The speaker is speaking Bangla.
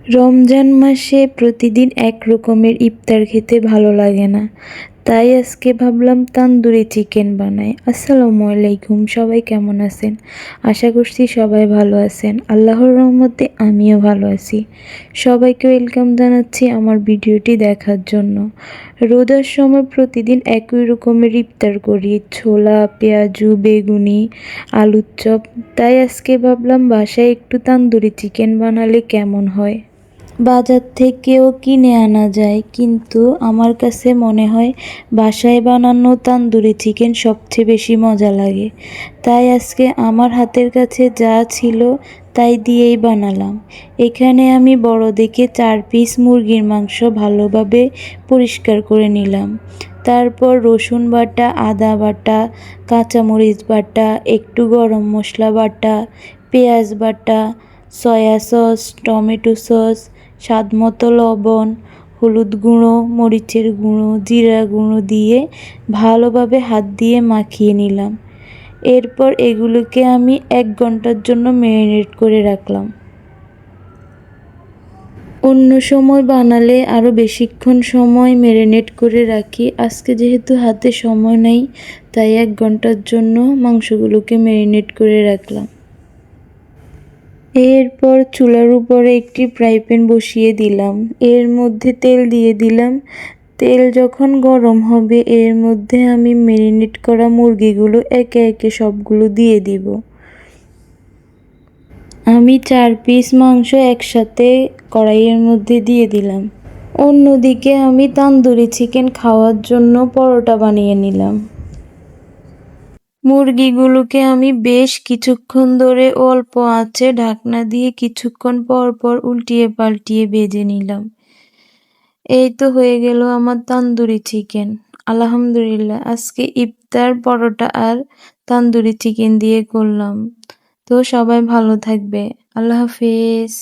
রমজান মাসে প্রতিদিন এক রকমের ইফতার খেতে ভালো লাগে না, তাই আজকে ভাবলাম তান্দুরি চিকেন বানাই। আসসালামু আলাইকুম, সবাই কেমন আছেন? আশা করছি সবাই ভালো আছেন। আল্লাহর রহমতে আমিও ভালো আছি। সবাইকে ওয়েলকাম জানাচ্ছি আমার ভিডিওটি দেখার জন্য। রোজার সময় প্রতিদিন একই রকমের ইফতার করি, ছোলা, পেঁয়াজু, বেগুনি, আলুর চপ। তাই আজকে ভাবলাম বাসায় একটু তান্দুরি চিকেন বানালে কেমন হয়। বাজার থেকেও কিনে আনা যায়, কিন্তু আমার কাছে মনে হয় বাসায় বানানো তান্দুরি চিকেন সবচেয়ে বেশি মজা লাগে। তাই আজকে আমার হাতের কাছে যা ছিল তাই দিয়েই বানালাম। এখানে আমি বড় দেখে 4 পিস মুরগির মাংস ভালোভাবে পরিষ্কার করে নিলাম। তারপর রসুন বাটা, আদা বাটা, কাঁচামরিচ বাটা, একটু গরম মশলা বাটা, পেঁয়াজ বাটা, সয়া সস, টমেটো সস, স্বাদমতো লবণ, হলুদ গুঁড়ো, মরিচের গুঁড়ো, জিরা গুঁড়ো দিয়ে ভালোভাবে হাত দিয়ে মাখিয়ে নিলাম। এরপর এগুলোকে আমি 1 ঘন্টার জন্য ম্যারিনেট করে রাখলাম। অন্য সময় বানালে আরও বেশিক্ষণ সময় ম্যারিনেট করে রাখি। আজকে যেহেতু হাতে সময় নেই, তাই 1 ঘন্টার জন্য মাংসগুলোকে ম্যারিনেট করে রাখলাম। এরপর চুলার উপরে একটি ফ্রাই প্যান বসিয়ে দিলাম। এর মধ্যে তেল দিয়ে দিলাম। তেল যখন গরম হবে, এর মধ্যে আমি ম্যারিনেট করা মুরগিগুলো একে একে সবগুলো দিয়ে দিব। আমি 4 পিস মাংস একসাথে কড়াইয়ের মধ্যে দিয়ে দিলাম। অন্যদিকে আমি তান্দুরি চিকেন খাওয়ার জন্য পরোটা বানিয়ে নিলাম। মুরগিগুলোকে আমি বেশ কিছুক্ষণ ধরে অল্প আঁচে ঢাকনা দিয়ে কিছুক্ষণ পর পর উল্টিয়ে পাল্টিয়ে ভেজে নিলাম। এই তো হয়ে গেল আমার তান্দুরি চিকেন। আলহামদুলিল্লাহ, আজকে ইফতার পরোটা আর তান্দুরি চিকেন দিয়ে করলাম। তো সবাই ভালো থাকবে। আল্লাহ হাফেজ।